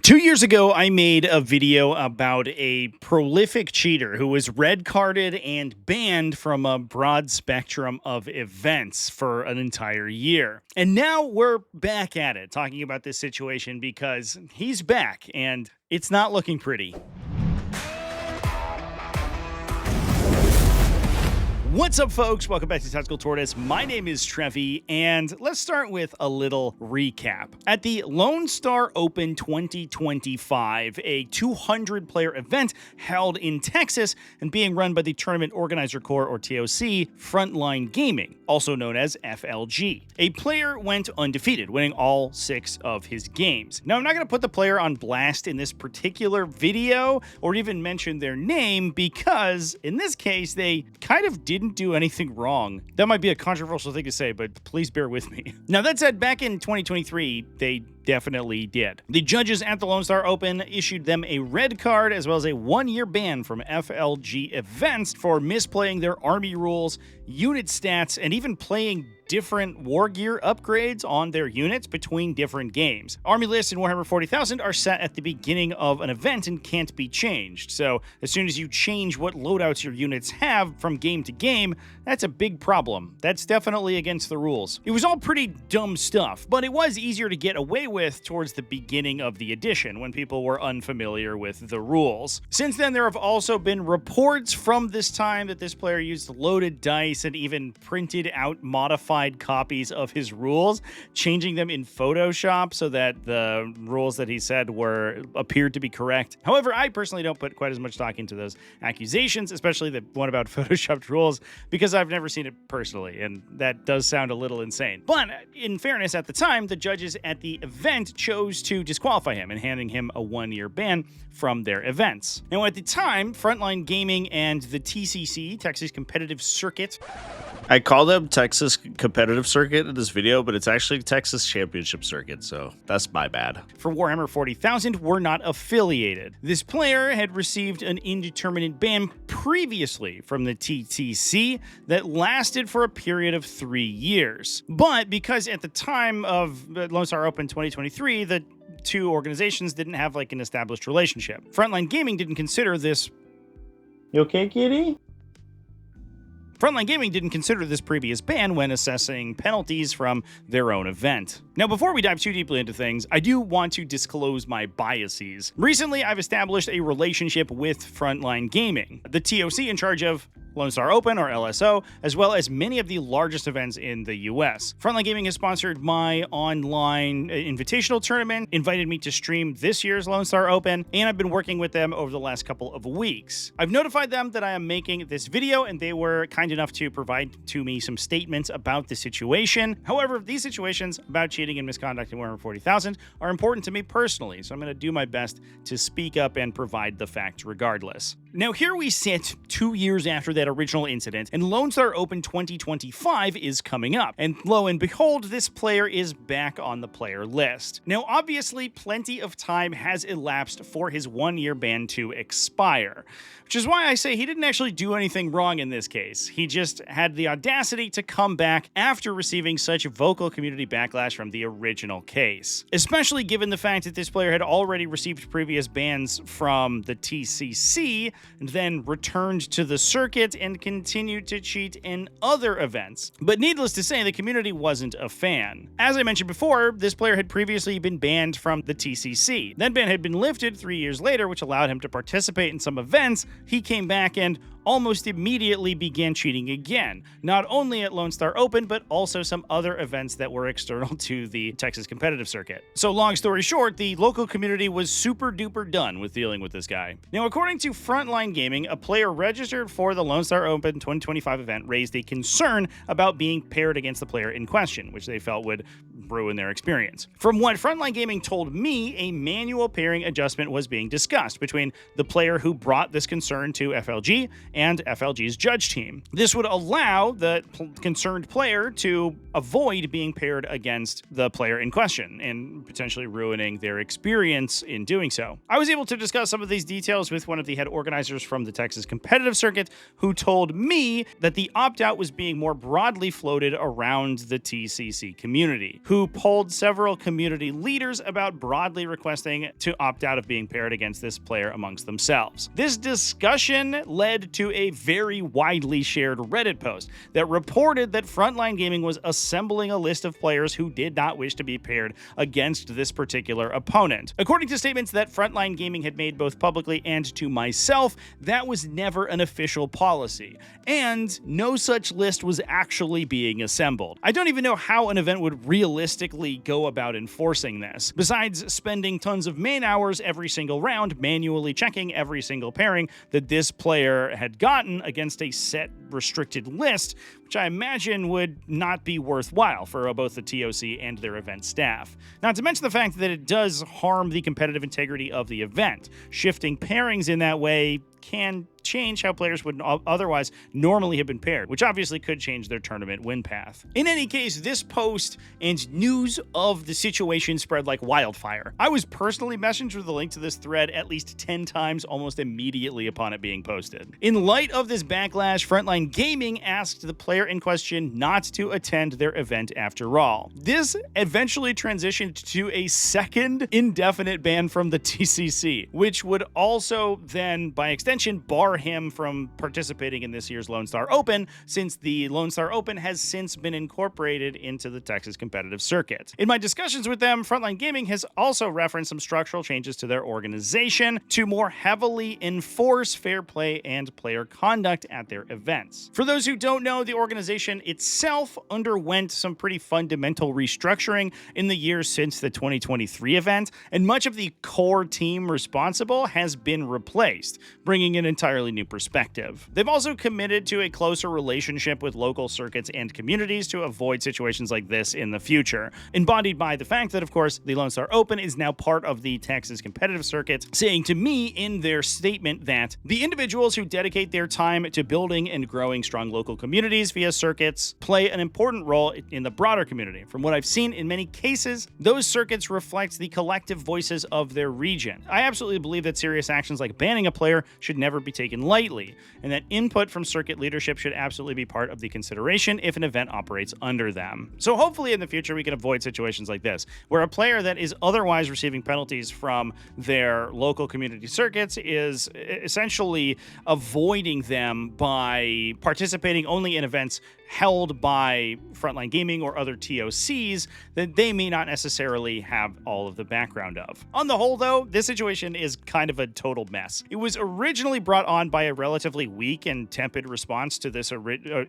2 years ago, I made a video about a prolific cheater who was red carded and banned from a broad spectrum of events for an entire year. And now we're back at it, talking about this situation because he's back and it's not looking pretty. What's up, folks? Welcome back to TacticalTortoise. My name is Trevi, and let's start with a little recap. At the Lone Star Open 2025, a 200-player event held in Texas and being run by the Tournament Organizer Corps, or TOC, Frontline Gaming, also known as FLG. A player went undefeated, winning all 6 of his games. Now, I'm not going to put the player on blast in this particular video or even mention their name because, in this case, they kind of didn't do anything wrong. That might be a controversial thing to say, but please bear with me. Now, that said, back in 2023, they definitely did. The judges at the Lone Star Open issued them a red card as well as a 1-year ban from FLG events for misplaying their army rules, unit stats, and even playing different war gear upgrades on their units between different games. Army lists in Warhammer 40,000 are set at the beginning of an event and can't be changed, so as soon as you change what loadouts your units have from game to game, that's a big problem. That's definitely against the rules. It was all pretty dumb stuff, but it was easier to get away with towards the beginning of the edition when people were unfamiliar with the rules. Since then, there have also been reports from this time that this player used loaded dice and even printed out modified copies of his rules, changing them in Photoshop so that the rules that he said appeared to be correct. However, I personally don't put quite as much stock into those accusations, especially the one about photoshopped rules, because I've never seen it personally, and that does sound a little insane. But in fairness, at the time, the judges at the event chose to disqualify him and handing him a 1-year ban from their events. Now, at the time, Frontline Gaming and the TCC, Texas Competitive Circuit, I call them Texas Competitive Circuit in this video, but it's actually Texas Championship Circuit, so that's my bad. For Warhammer 40,000 were not affiliated. This player had received an indeterminate ban previously from the TTC that lasted for a period of 3 years. But because at the time of Lone Star Open 2023, the two organizations didn't have like an established relationship. Frontline Gaming didn't consider this. You okay, kitty? Frontline Gaming didn't consider this previous ban when assessing penalties from their own event. Now, before we dive too deeply into things, I do want to disclose my biases. Recently, I've established a relationship with Frontline Gaming, the TOC in charge of Lone Star Open, or LSO, as well as many of the largest events in the US. Frontline Gaming has sponsored my online invitational tournament, invited me to stream this year's Lone Star Open, and I've been working with them over the last couple of weeks. I've notified them that I am making this video, and they were kind enough to provide to me some statements about the situation. However, these situations about cheating and misconduct in Warhammer 40,000 are important to me personally, so I'm going to do my best to speak up and provide the facts regardless. Now, here we sit 2 years after that original incident, and Lone Star Open 2025 is coming up. And lo and behold, this player is back on the player list. Now, obviously, plenty of time has elapsed for his 1-year ban to expire, which is why I say he didn't actually do anything wrong in this case. He just had the audacity to come back after receiving such vocal community backlash from the original case, especially given the fact that this player had already received previous bans from the TCC, and then returned to the circuit and continued to cheat in other events. But needless to say, the community wasn't a fan. As I mentioned before, this player had previously been banned from the TCC. That ban had been lifted 3 years later, which allowed him to participate in some events. He came back and almost immediately began cheating again, not only at Lone Star Open, but also some other events that were external to the Texas Competitive Circuit. So long story short, the local community was super duper done with dealing with this guy. Now, according to Frontline Gaming, a player registered for the Lone Star Open 2025 event raised a concern about being paired against the player in question, which they felt would ruin their experience. From what Frontline Gaming told me, a manual pairing adjustment was being discussed between the player who brought this concern to FLG and FLG's judge team. This would allow the concerned player to avoid being paired against the player in question and potentially ruining their experience in doing so. I was able to discuss some of these details with one of the head organizers from the Texas Competitive Circuit, who told me that the opt-out was being more broadly floated around the TCC community, who who polled several community leaders about broadly requesting to opt out of being paired against this player amongst themselves. This discussion led to a very widely shared Reddit post that reported that Frontline Gaming was assembling a list of players who did not wish to be paired against this particular opponent. According to statements that Frontline Gaming had made both publicly and to myself, that was never an official policy, and no such list was actually being assembled. I don't even know how an event would realistically go about enforcing this, besides spending tons of man hours every single round manually checking every single pairing that this player had gotten against a set restricted list, which I imagine would not be worthwhile for both the TOC and their event staff. Not to mention the fact that it does harm the competitive integrity of the event. Shifting pairings in that way can change how players would otherwise normally have been paired, which obviously could change their tournament win path. In any case, this post and news of the situation spread like wildfire. I was personally messaged with a link to this thread at least 10 times almost immediately upon it being posted. In light of this backlash, Frontline Gaming asked the player in question not to attend their event after all. This eventually transitioned to a second indefinite ban from the TCC, which would also then, by extension, bar him from participating in this year's Lone Star Open, since the Lone Star Open has since been incorporated into the Texas competitive circuit. In my discussions with them, Frontline Gaming has also referenced some structural changes to their organization to more heavily enforce fair play and player conduct at their events. For those who don't know, the organization itself underwent some pretty fundamental restructuring in the years since the 2023 event, and much of the core team responsible has been replaced, bringing an entirely new perspective. They've also committed to a closer relationship with local circuits and communities to avoid situations like this in the future, embodied by the fact that, of course, the Lone Star Open is now part of the Texas competitive circuit, saying to me in their statement that the individuals who dedicate their time to building and growing strong local communities via circuits play an important role in the broader community. From what I've seen, in many cases, those circuits reflect the collective voices of their region. I absolutely believe that serious actions like banning a player should never be taken lightly, and that input from circuit leadership should absolutely be part of the consideration if an event operates under them. So hopefully in the future we can avoid situations like this, where a player that is otherwise receiving penalties from their local community circuits is essentially avoiding them by participating only in events held by Frontline Gaming or other TOCs that they may not necessarily have all of the background of. On the whole, though, this situation is kind of a total mess. It was originally brought on by a relatively weak and tepid response to this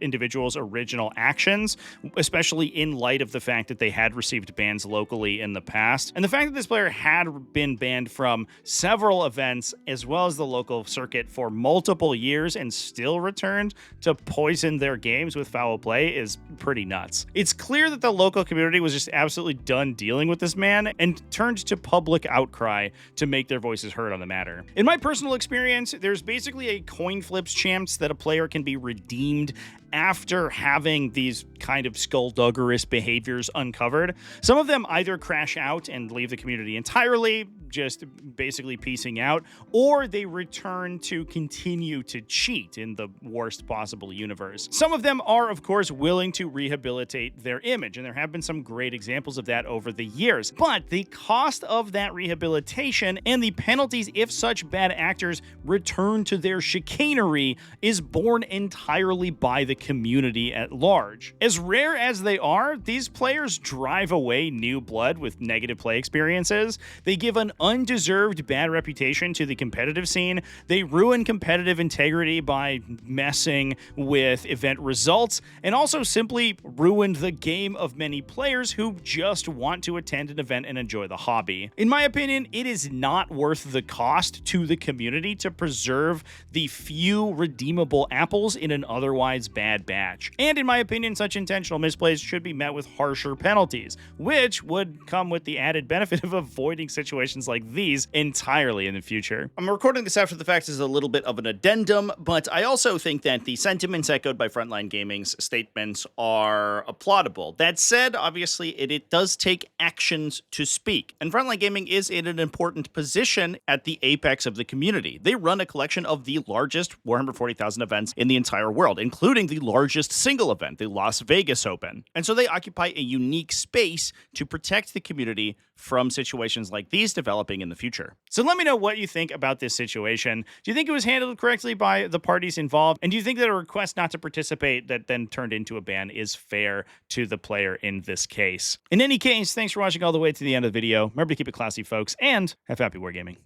individual's original actions, especially in light of the fact that they had received bans locally in the past, and the fact that this player had been banned from several events as well as the local circuit for multiple years and still returned to poison their games with foul play is pretty nuts. It's clear that the local community was just absolutely done dealing with this man and turned to public outcry to make their voices heard on the matter. In my personal experience, there's basically a coin flips chance that a player can be redeemed after having these kind of skullduggerous behaviors uncovered. Some of them either crash out and leave the community entirely, just basically piecing out, or they return to continue to cheat in the worst possible universe. Some of them are, of course, willing to rehabilitate their image, and there have been some great examples of that over the years. But the cost of that rehabilitation and the penalties if such bad actors return to their chicanery is borne entirely by the community at large. As rare as they are, these players drive away new blood with negative play experiences. They give an undeserved bad reputation to the competitive scene. They ruin competitive integrity by messing with event results, and also simply ruined the game of many players who just want to attend an event and enjoy the hobby. In my opinion, it is not worth the cost to the community to preserve the few redeemable apples in an otherwise bad batch. And in my opinion, such intentional misplays should be met with harsher penalties, which would come with the added benefit of avoiding situations like these entirely in the future. I'm recording this after the fact as a little bit of an addendum, but I also think that the sentiments echoed by Frontline Gaming's statements are applaudable. That said, obviously, it does take actions to speak. And Frontline Gaming is in an important position at the apex of the community. They run a collection of the largest Warhammer 40,000 events in the entire world, including the largest single event, the Las Vegas Open. And so they occupy a unique space to protect the community from situations like these developing in the future. So let me know what you think about this situation. Do you think it was handled correctly by the parties involved? And do you think that a request not to participate that then turned into a ban is fair to the player in this case? In any case, thanks for watching all the way to the end of the video. Remember to keep it classy, folks, and have happy wargaming.